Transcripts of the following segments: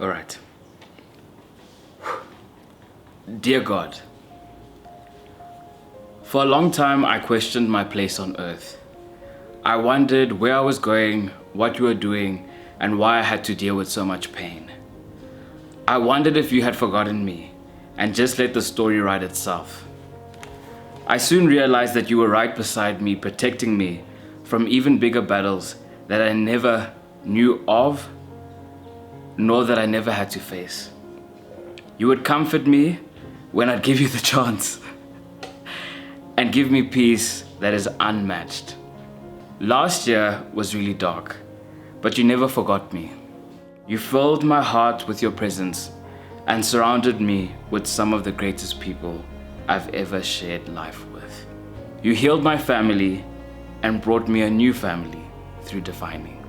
All right. Dear God, for a long time I questioned my place on earth. I wondered where I was going, what you were doing, and why I had to deal with so much pain. I wondered if you had forgotten me and just let the story write itself. I soon realized that you were right beside me, protecting me from even bigger battles that I never knew of, nor that I never had to face. You would comfort me when I'd give you the chance and give me peace that is unmatched. Last year was really dark, but you never forgot me. You filled my heart with your presence and surrounded me with some of the greatest people I've ever shared life with. You healed my family and brought me a new family through defining.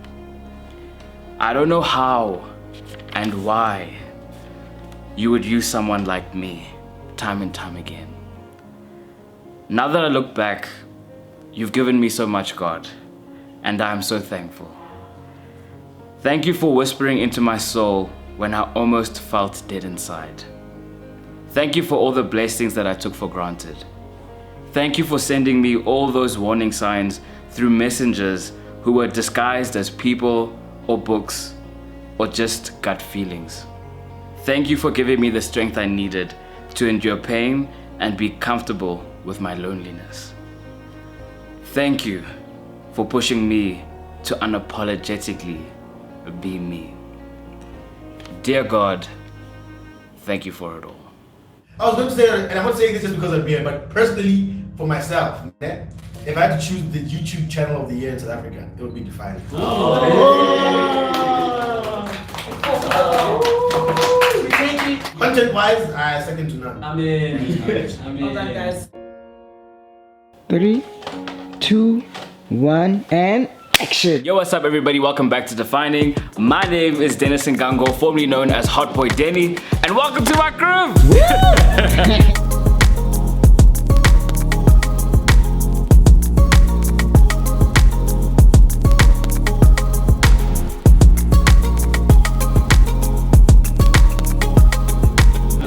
I don't know how and why you would use someone like me time and time again. Now that I look back, you've given me so much, God, and I am so thankful. Thank you for whispering into my soul when I almost felt dead inside. Thank you for all the blessings that I took for granted. Thank you for sending me all those warning signs through messengers who were disguised as people or books or just gut feelings. Thank you for giving me the strength I needed to endure pain and be comfortable with my loneliness. Thank you for pushing me to unapologetically be me. Dear God, thank you for it all. I was going to say, and I'm not saying this just because of beer, but personally, for myself, if I had to choose the YouTube channel of the year in South Africa, it would be Defining. Content-wise, I second to none. Amen. Well done, guys. 3, 2, 1, and action. Yo, what's up everybody? Welcome back to Defining. My name is Dennis Ngango, formerly known as Hot Boy Denny, and welcome to my groove.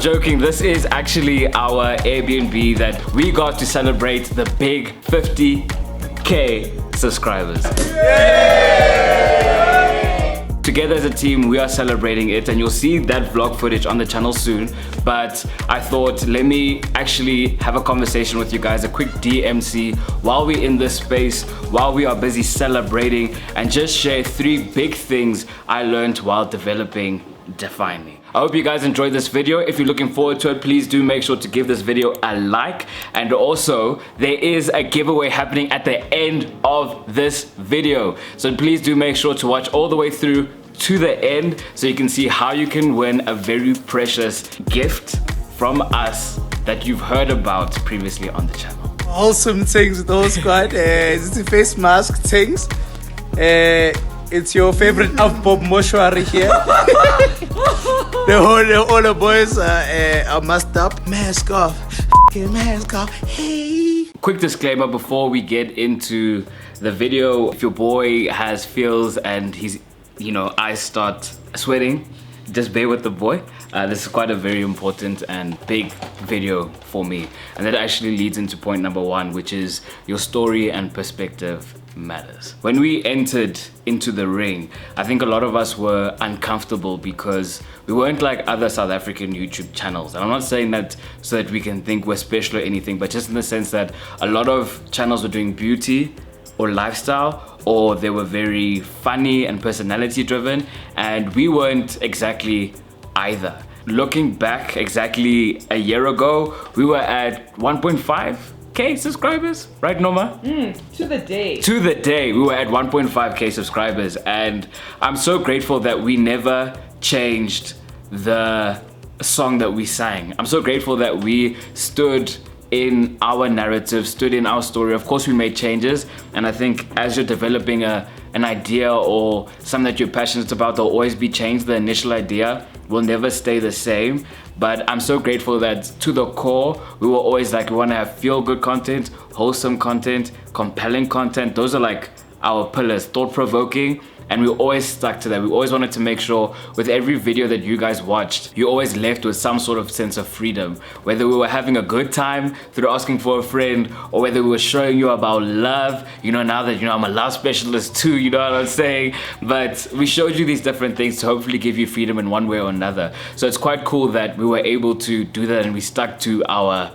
Joking, this is actually our Airbnb that we got to celebrate the big 50K subscribers. Yay! Together as a team, we are celebrating it, and you'll see that vlog footage on the channel soon. But I thought, let me actually have a conversation with you guys, a quick DMC while we're in this space, while we are busy celebrating, and just share 3 big things I learned while developing Defining. I hope you guys enjoyed this video. If you're looking forward to it, please do make sure to give this video a like, and also there is a giveaway happening at the end of this video, so please do make sure to watch all the way through to the end so you can see how you can win a very precious gift from us that you've heard about previously on the channel. Awesome things, those squad. It's the face mask things. It's your favorite Bob Mortuary here. All the boys are masked up. Mask off. Mask off. Hey. Quick disclaimer before we get into the video. If your boy has feels and he's, eyes start sweating, just bear with the boy. This is quite a very important and big video for me. And that actually leads into point number 1, which is your story and perspective matters. When we entered into the ring, I think a lot of us were uncomfortable because we weren't like other South African YouTube channels. And I'm not saying that so that we can think we're special or anything, but just in the sense that a lot of channels were doing beauty or lifestyle, or they were very funny and personality driven, and we weren't exactly either. Looking back exactly a year ago, we were at 1.5K subscribers, right, Noma? To the day. To the day, we were at 1.5K subscribers, and I'm so grateful that we never changed the song that we sang. I'm so grateful that we stood in our narrative, stood in our story. Of course, we made changes, and I think as you're developing an idea or something that you're passionate about, there'll always be change. The initial idea will never stay the same, but I'm so grateful that to the core, we were always like, we want to have feel-good content, wholesome content, compelling content. Those are like our pillars, thought-provoking, and we always stuck to that. We always wanted to make sure with every video that you guys watched, you always left with some sort of sense of freedom. Whether we were having a good time through asking for a friend, or whether we were showing you about love, you know, now that you know I'm a love specialist too, you know what I'm saying? But we showed you these different things to hopefully give you freedom in one way or another. So it's quite cool that we were able to do that and we stuck to our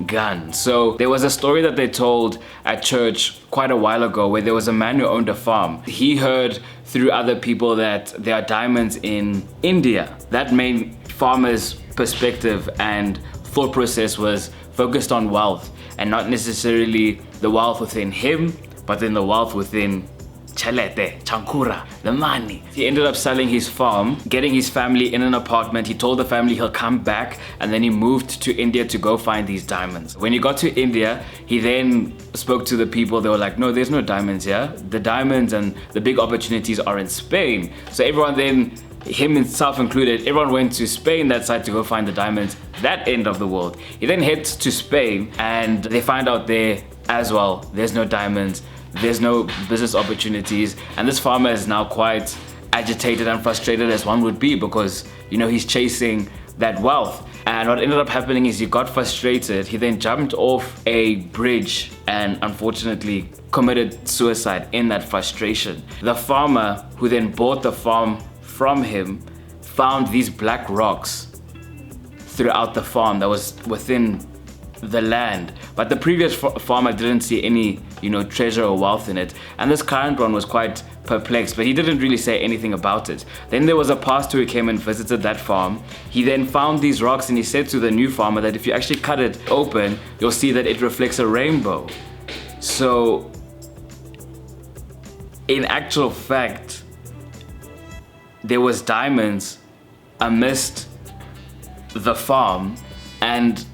gun. So there was a story that they told at church quite a while ago where there was a man who owned a farm. He heard through other people that there are diamonds in India. That made farmers' perspective and thought process was focused on wealth, and not necessarily the wealth within him, but then the wealth within Chalete, Chankura, the money. He ended up selling his farm, getting his family in an apartment. He told the family he'll come back, and then he moved to India to go find these diamonds. When he got to India, he then spoke to the people. They were like, no, there's no diamonds here. The diamonds and the big opportunities are in Spain. So everyone then, him himself included, everyone went to Spain that side to go find the diamonds, that end of the world. He then heads to Spain and they find out there as well, there's no diamonds, there's no business opportunities, and this farmer is now quite agitated and frustrated as one would be, because you know he's chasing that wealth. And what ended up happening is he got frustrated. He then jumped off a bridge and unfortunately committed suicide in that frustration. The farmer who then bought the farm from him found these black rocks throughout the farm that was within the land, but the previous farmer didn't see any, you know, treasure or wealth in it, and this current one was quite perplexed, but he didn't really say anything about it. Then there was a pastor who came and visited that farm. He then found these rocks and he said to the new farmer that if you actually cut it open, you'll see that it reflects a rainbow. So in actual fact, there was diamonds amidst the farm, and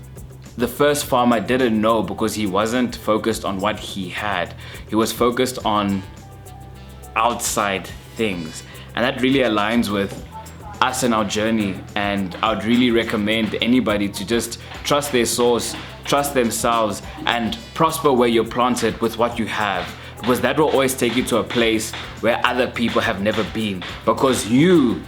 the first farmer didn't know because he wasn't focused on what he had. He was focused on outside things. And that really aligns with us and our journey. And I would really recommend anybody to just trust their source, trust themselves, and prosper where you're planted with what you have. Because that will always take you to a place where other people have never been, because you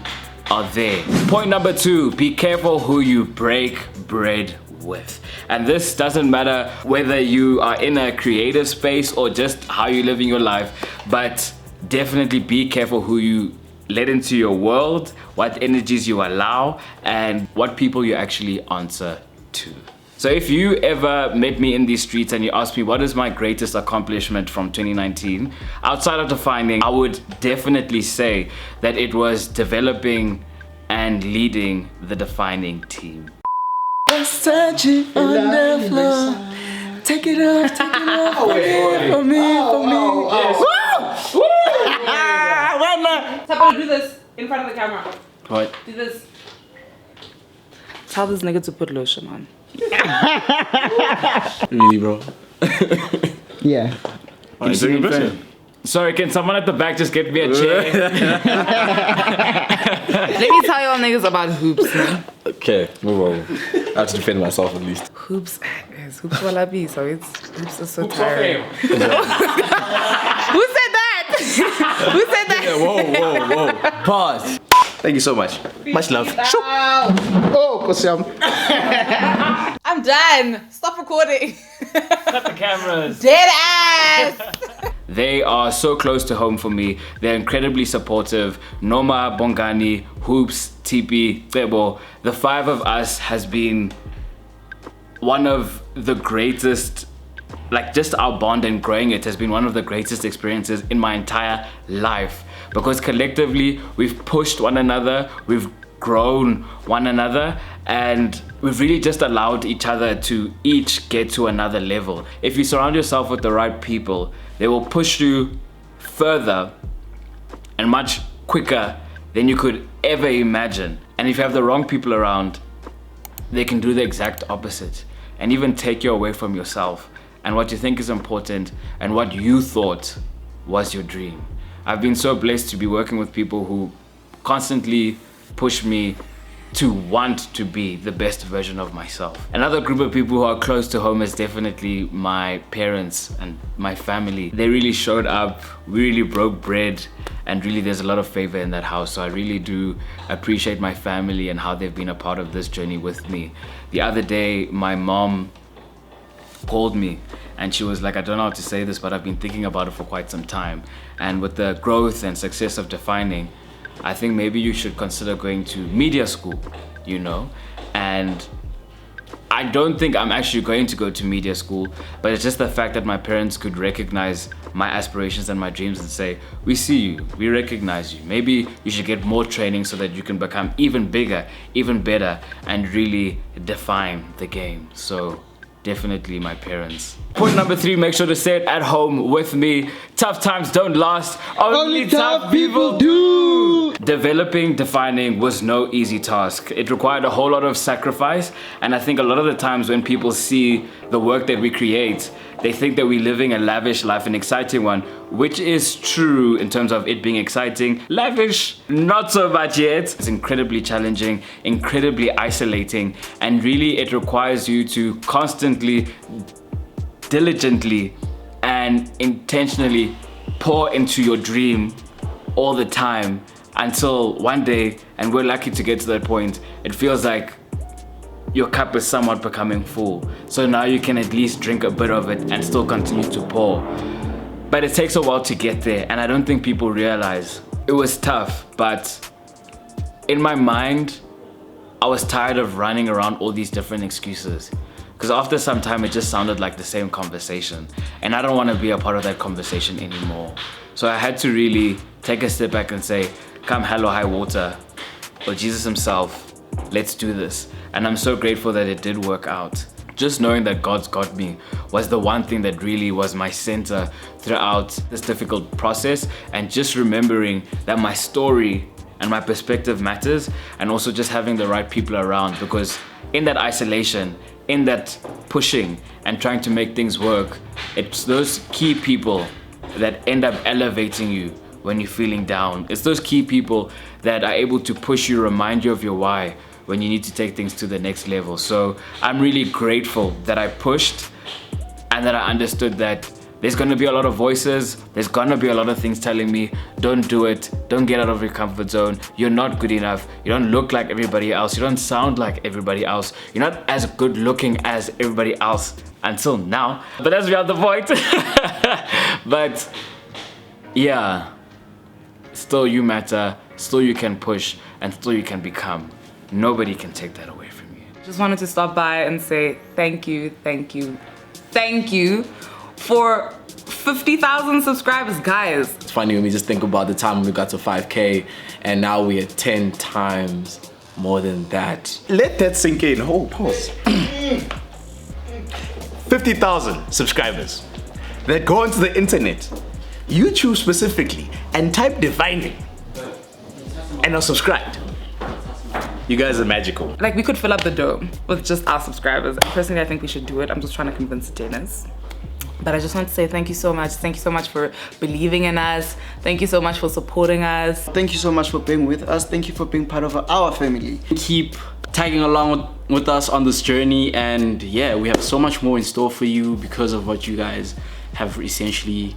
are there. Point number 2, be careful who you break bread with. And this doesn't matter whether you are in a creative space or just how you're living your life, but definitely be careful who you let into your world, what energies you allow, and what people you actually answer to. So if you ever met me in these streets and you asked me what is my greatest accomplishment from 2019, outside of defining, I would definitely say that it was developing and leading the defining team. Let's touch it on the floor. Take it off, for me. Thapelo, do this in front of the camera. What? Do this. Tell this nigga to put lotion on. Really, bro? Yeah. Why is it better? Sorry, can someone at the back just get me a chair? Let me tell y'all niggas about hoops, man. Okay, move on. I have to defend myself at least. Hoops is hoops wallaby, so hoops is so tiring. Who said that? Who said that? Yeah, whoa. Pause. Thank you so much. Much love. Oh, Kosiam. I'm done. Stop recording. Cut the cameras. Dead ass. They are so close to home for me. They're incredibly supportive. Noma, Bongani, Hoops, TP, Cebo. The 5 of us has been one of the greatest, like just our bond and growing it has been one of the greatest experiences in my entire life. Because collectively, we've pushed one another, we've grown one another, and we've really just allowed each other to each get to another level. If you surround yourself with the right people, they will push you further and much quicker than you could ever imagine. And if you have the wrong people around, they can do the exact opposite and even take you away from yourself and what you think is important and what you thought was your dream. I've been so blessed to be working with people who constantly push me to want to be the best version of myself. Another group of people who are close to home is definitely my parents and my family. They really showed up, we really broke bread, and really there's a lot of favor in that house. So I really do appreciate my family and how they've been a part of this journey with me. The other day, my mom called me and she was like, I don't know how to say this, but I've been thinking about it for quite some time. And with the growth and success of Defining, I think maybe you should consider going to media school, you know? And I don't think I'm actually going to go to media school, but it's just the fact that my parents could recognize my aspirations and my dreams and say, we see you, we recognize you. Maybe you should get more training so that you can become even bigger, even better, and really define the game. So definitely my parents. Point number 3, make sure to say it at home with me. Tough times don't last, only tough people do. Developing Defining was no easy task. It required a whole lot of sacrifice, and I think a lot of the times when people see the work that we create, they think that we're living a lavish life, an exciting one, which is true in terms of it being exciting. Lavish, not so much yet. It's incredibly challenging, incredibly isolating, and really it requires you to constantly, diligently, and intentionally pour into your dream all the time until one day, and we're lucky to get to that point, it feels like your cup is somewhat becoming full. So now you can at least drink a bit of it and still continue to pour. But it takes a while to get there, and I don't think people realize it was tough, but in my mind, I was tired of running around all these different excuses. Because after some time, it just sounded like the same conversation, and I don't want to be a part of that conversation anymore. So I had to really take a step back and say, come hell or high water, or Jesus himself, let's do this. And I'm so grateful that it did work out. Just knowing that God's got me was the one thing that really was my center throughout this difficult process, and just remembering that my story and my perspective matters, and also just having the right people around, because in that isolation, in that pushing and trying to make things work, it's those key people that end up elevating you when you're feeling down. It's those key people that are able to push you, remind you of your why when you need to take things to the next level. So I'm really grateful that I pushed and that I understood that there's gonna be a lot of voices, there's gonna be a lot of things telling me, don't do it, don't get out of your comfort zone, you're not good enough, you don't look like everybody else, you don't sound like everybody else, you're not as good looking as everybody else, until now. But that's beyond the point. But yeah, still you matter, still you can push, and still you can become. Nobody can take that away from you. Just wanted to stop by and say thank you, thank you, thank you for 50,000 subscribers, guys. It's funny when we just think about the time when we got to 5K and now we are 10 times more than that. Let that sink in. Hold, pause. 50,000 subscribers that go onto the internet, YouTube specifically, and type Defining and are subscribed. You guys are magical. Like, we could fill up the dome with just our subscribers. Personally, I think we should do it. I'm just trying to convince Dennis. But I just want to say thank you so much. Thank you so much for believing in us. Thank you so much for supporting us. Thank you so much for being with us. Thank you for being part of our family. Keep tagging along with us on this journey, and yeah, we have so much more in store for you because of what you guys have essentially,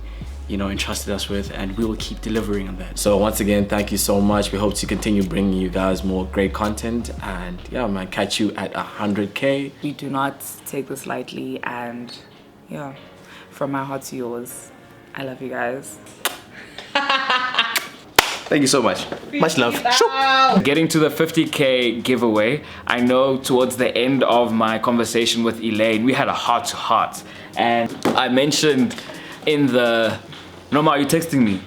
you know, entrusted us with, and we will keep delivering on that. So once again, thank you so much. We hope to continue bringing you guys more great content, and yeah, I might catch you at 100K. We do not take this lightly, and yeah, from my heart to yours, I love you guys. Thank you so much. Much love. Getting to the 50K giveaway, I know towards the end of my conversation with Elaine, we had a heart-to-heart, and I mentioned in the... Noma, are you texting me?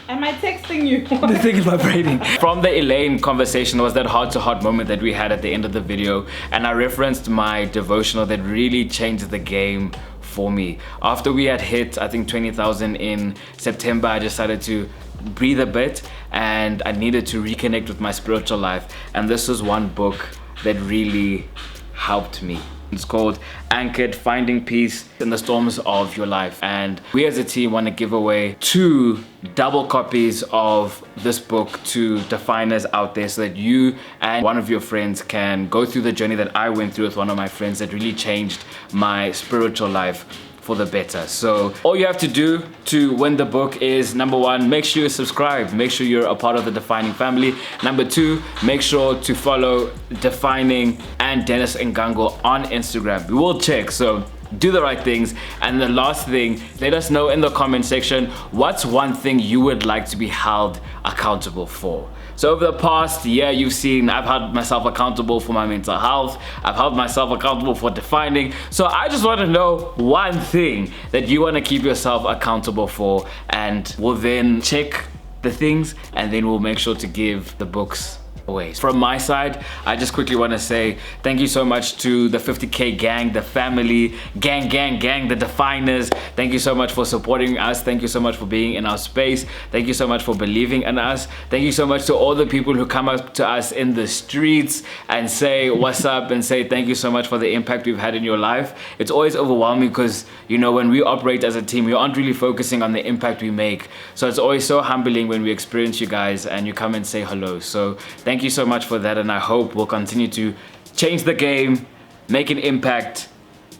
Am I texting you? The thing is vibrating. From the Elaine conversation was that heart-to-heart moment that we had at the end of the video, and I referenced my devotional that really changed the game for me. After we had hit, I think 20,000 in September, I decided to breathe a bit, and I needed to reconnect with my spiritual life, and this was one book that really helped me. It's called Anchored, Finding Peace in the Storms of Your Life. And we as a team want to give away 2 double copies of this book to definers out there so that you and one of your friends can go through the journey that I went through with one of my friends that really changed my spiritual life for the better. So all you have to do to win the book is, number 1, make sure you subscribe. Make sure you're a part of the Defining family. Number 2, make sure to follow Defining and Dennis Ngango on Instagram. We will check, so do the right things. And the last thing, let us know in the comment section, what's one thing you would like to be held accountable for? So over the past year, you've seen I've held myself accountable for my mental health. I've held myself accountable for defining. So I just want to know one thing that you want to keep yourself accountable for, and we'll then check the things and then we'll make sure to give the books away. From my side, I just quickly want to say thank you so much to the 50K gang, the family, gang, the definers. Thank you so much for supporting us. Thank you so much for being in our space. Thank you so much for believing in us. Thank you so much to all the people who come up to us in the streets and say what's up and say thank you so much for the impact we've had in your life. It's always overwhelming because, you know, when we operate as a team, we aren't really focusing on the impact we make. So it's always so humbling when we experience you guys and you come and say hello. So thank you so much for that, and I hope we'll continue to change the game, make an impact,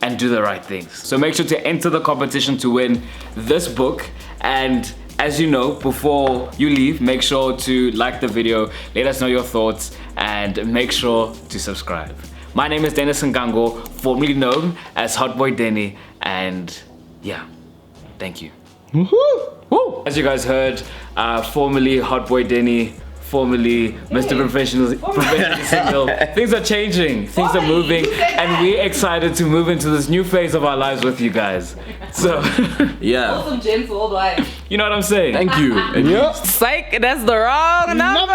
and do the right things. So make sure to enter the competition to win this book. And as you know, before you leave, make sure to like the video, let us know your thoughts, and make sure to subscribe. My name is Dennis Ngango, formerly known as Hot Boy Denny, and yeah, thank you. Woo! As you guys heard, formerly Hot Boy Denny, formerly Mr. Professional Single. Things are changing, things are moving, and we're excited to move into this new phase of our lives with you guys. So, yeah. Awesome gents worldwide. You know what I'm saying? Thank you. Psych, that's the wrong number.